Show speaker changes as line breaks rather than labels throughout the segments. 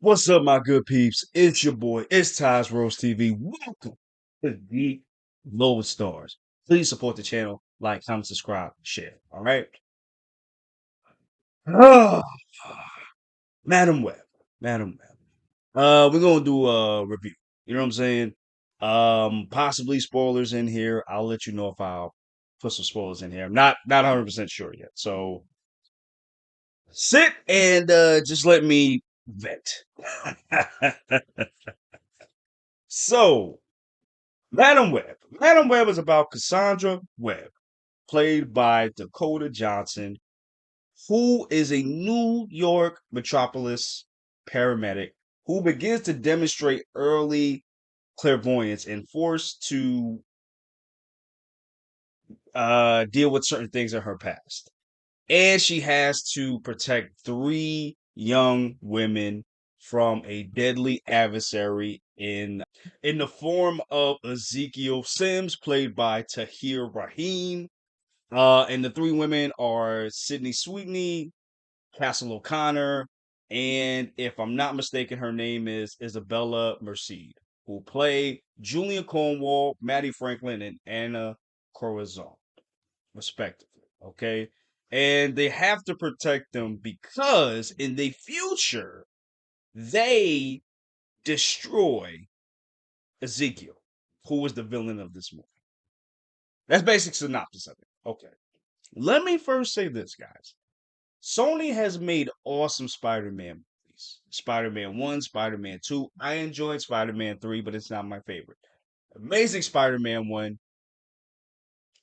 What's up, my good peeps? It's your boy, it's taisworldtv. Welcome to Geek Lodestars. Please support the channel, like, comment, subscribe, share. All right. Ah, Madam Web. Madam Web. We're gonna do a review. You know what I'm saying? Possibly spoilers in here. I'll let you know if I'll put some spoilers in here. I'm not 100% sure yet. So sit and just let me vent. So Madam Web. Madam Web is about Cassandra Webb, played by Dakota Johnson, who is a New York metropolis paramedic who begins to demonstrate early clairvoyance and forced to deal with certain things in her past. And she has to protect three young women from a deadly adversary in the form of Ezekiel Sims, played by Tahir Rahim. And the three women are Sydney Sweetney, Castle O'Connor, and if I'm not mistaken, her name is Isabella Merced, who play Julia Cornwall, Maddie Franklin, and Anna Corazon, respectively. Okay. And they have to protect them because in the future, they destroy Ezekiel, who was the villain of this movie. That's basic synopsis of it. Okay. Let me first say this, guys. Sony has made awesome Spider-Man movies. Spider-Man 1, Spider-Man 2. I enjoyed Spider-Man 3, but it's not my favorite. Amazing Spider-Man 1.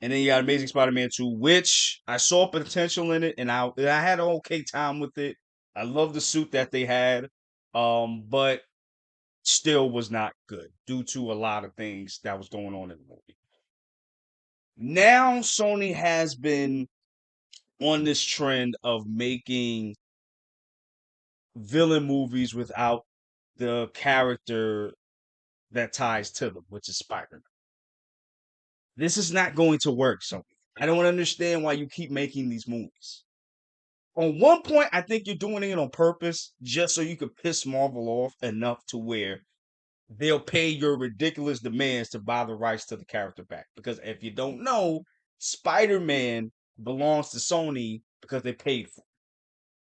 And then you got Amazing Spider-Man 2, which I saw potential in it, and I had an okay time with it. I love the suit that they had. But still was not good due to a lot of things that was going on in the movie. Now Sony has been on this trend of making villain movies without the character that ties to them, which is Spider-Man. This is not going to work, Sony. I don't understand why you keep making these movies. On one point, I think you're doing it on purpose just so you can piss Marvel off enough to where they'll pay your ridiculous demands to buy the rights to the character back. Because if you don't know, Spider-Man belongs to Sony because they paid for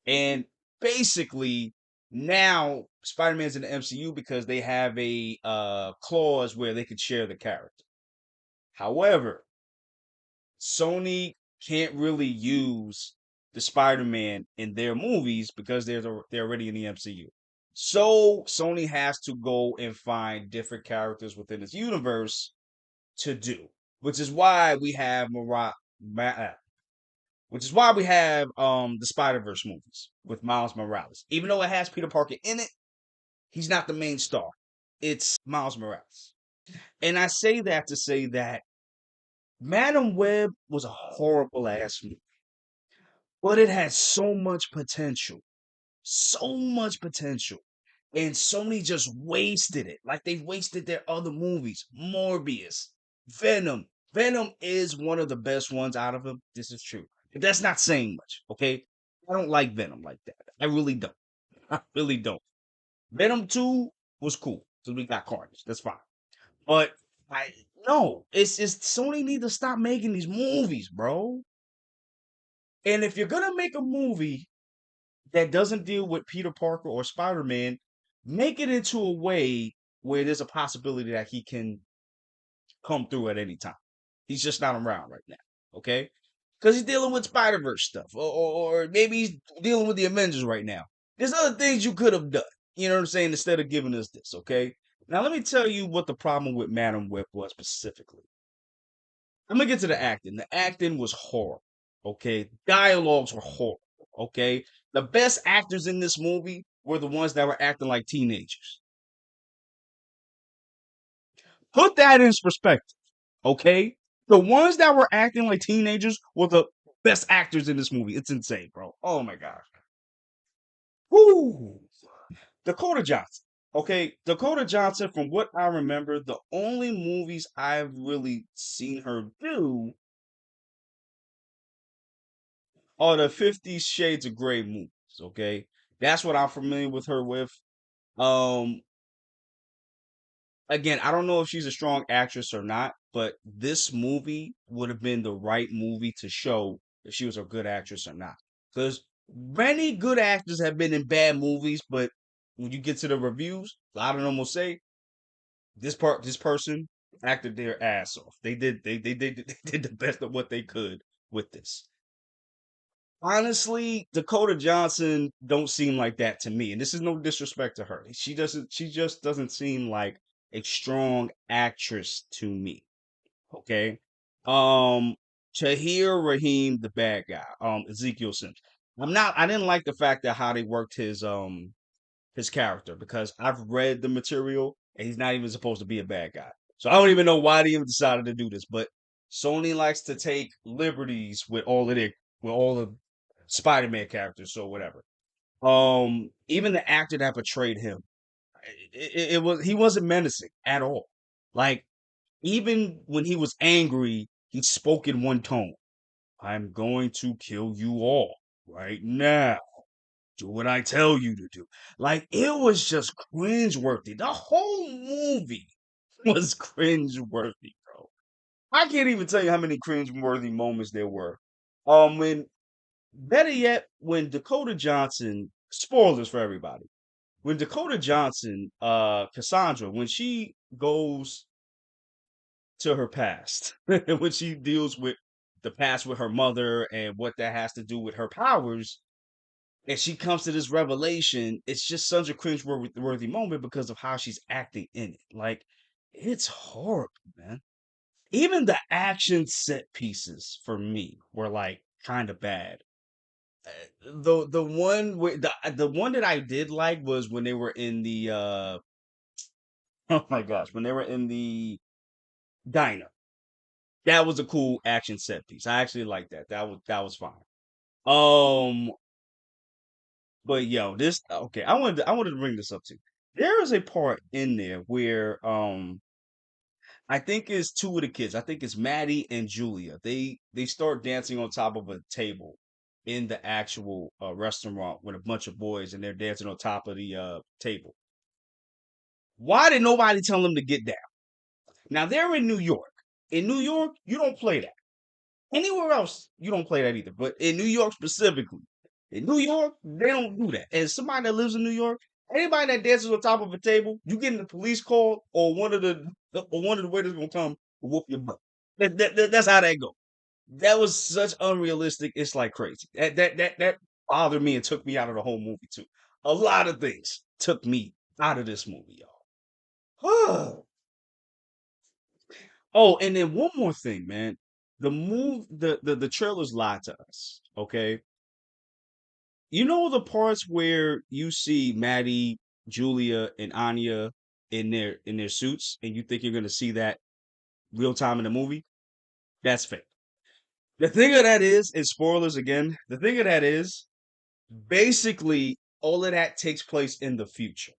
it. And basically, now Spider-Man's in the MCU because they have a clause where they could share the character. However, Sony can't really use the Spider-Man in their movies because they're already in the MCU. So Sony has to go and find different characters within this universe to do, which is why we have which is why we have the Spider-Verse movies with Miles Morales. Even though it has Peter Parker in it, he's not the main star. It's Miles Morales. And I say that to say that Madam Web was a horrible ass movie, but it had so much potential. So much potential. And Sony just wasted it. Like they've wasted their other movies. Morbius, Venom. Venom is one of the best ones out of them. This is true. But that's not saying much, okay? I don't like Venom like that. I really don't. I really don't. Venom 2 was cool because we got Carnage. That's fine. But I no, it's just Sony need to stop making these movies, bro. And if you're gonna make a movie that doesn't deal with Peter Parker or Spider-Man, make it into a way where there's a possibility that he can come through at any time. He's just not around right now, okay? Because he's dealing with Spider-Verse stuff, or maybe he's dealing with the Avengers right now. There's other things you could have done, you know what I'm saying, instead of giving us this, okay? Now, let me tell you what the problem with Madam Web was specifically. I'm gonna get to the acting. The acting was horrible, okay? Dialogues were horrible, okay? The best actors in this movie were the ones that were acting like teenagers. Put that in perspective, okay? The ones that were acting like teenagers were the best actors in this movie. It's insane, bro. Oh my gosh. Whoo! Dakota Johnson. Okay, Dakota Johnson, from what I remember, the only movies I've really seen her do are the 50 Shades of Grey movies, okay? That's what I'm familiar with her with. Um, again, I don't know if she's a strong actress or not, but this movie would have been the right movie to show if she was a good actress or not. Because many good actors have been in bad movies, but when you get to the reviews, a lot of them will say this person acted their ass off. They did the best of what they could with this. Honestly, Dakota Johnson don't seem like that to me, and this is no disrespect to her. She just doesn't seem like a strong actress to me. Okay. Um Tahir Rahim, the bad guy, Ezekiel Sims. I didn't like the fact that how they worked his character because I've read the material and he's not even supposed to be a bad guy. So I don't even know why they even decided to do this, but Sony likes to take liberties with all the Spider-Man characters, so whatever. Even the actor that portrayed him, it was he wasn't menacing at all. Like even when he was angry, he spoke in one tone. I'm going to kill you all right now. Do what I tell you to do. Like it was just cringeworthy. The whole movie was cringeworthy, bro. I can't even tell you how many cringeworthy moments there were. When better yet, when Dakota Johnson, spoilers for everybody. When Dakota Johnson, Cassandra, when she goes to her past, when she deals with the past with her mother and what that has to do with her powers, and she comes to this revelation, it's just such a cringe-worthy moment because of how she's acting in it. Like, it's horrible, man. Even the action set pieces for me were like kind of bad. The one that I did like was when they were in the oh my gosh, when they were in the diner. That was a cool action set piece. I actually liked that. That was fine. Um, but yo, this okay. I wanted to bring this up too. There is a part in there where I think it's two of the kids. I think it's Maddie and Julia. They start dancing on top of a table in the actual restaurant with a bunch of boys, and they're dancing on top of the table. Why did nobody tell them to get down? Now they're in New York. In New York, you don't play that. Anywhere else, you don't play that either. But in New York specifically, in New York, they don't do that. And somebody that lives in New York, anybody that dances on top of a table, you getting the police call or one of the waiters gonna come whoop your butt. That's how that go. That was such unrealistic. It's like crazy. That bothered me and took me out of the whole movie too. A lot of things took me out of this movie, y'all. Oh, and then one more thing, man. The trailers lied to us. Okay, you know the parts where you see Maddie, Julia, and Anya in their suits, and you think you're gonna see that real time in the movie. That's fake. The thing of that is, and spoilers again. The thing of that is, basically, all of that takes place in the future.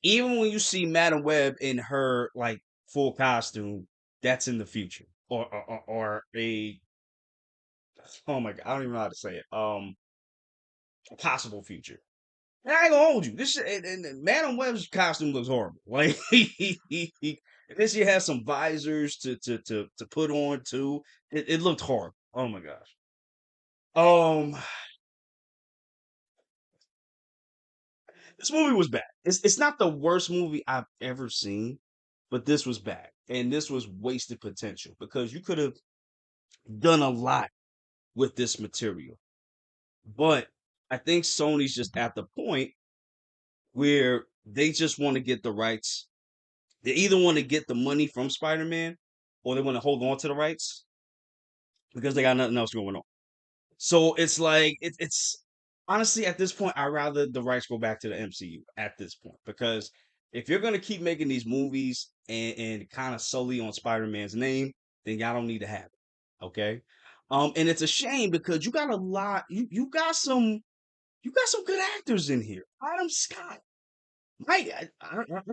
Even when you see Madam Web in her like full costume, that's in the future, or a oh my god, I don't even know how to say it. A possible future. And I ain't gonna hold you. This shit, and Madam Web's costume looks horrible. Like and then she has some visors to put on too. It looked horrible. Oh my gosh. Um, this movie was bad. It's not the worst movie I've ever seen, but this was bad, and this was wasted potential because you could have done a lot with this material. But I think Sony's just at the point where they just want to get the rights. They either want to get the money from Spider-Man or they want to hold on to the rights because they got nothing else going on. So it's like it's honestly at this point I'd rather the rights go back to the MCU at this point because if you're gonna keep making these movies and kind of solely on Spider-Man's name, then y'all don't need to have it. Okay. And it's a shame because you got a lot, you got some good actors in here. Adam Scott. I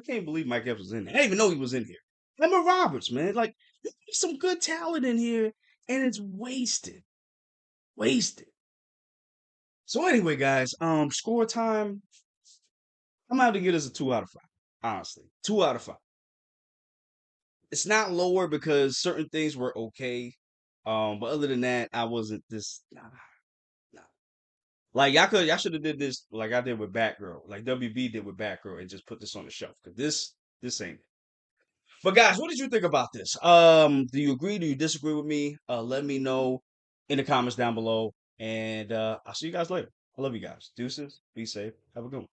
can't believe Mike Epps was in there. I didn't even know he was in here. Emma Roberts, man. Like, there's some good talent in here, and it's wasted. Wasted. So anyway, guys, score time. I'm gonna have to give this a 2 out of 5. Honestly, 2 out of 5. It's not lower because certain things were okay. But other than that, I wasn't this. Nah. Like y'all should have did this like I did with Batgirl, like WB did with Batgirl, and just put this on the shelf because this ain't it. But guys, what did you think about this? Do you agree? Do you disagree with me? Let me know in the comments down below, and I'll see you guys later. I love you guys. Deuces. Be safe. Have a good one.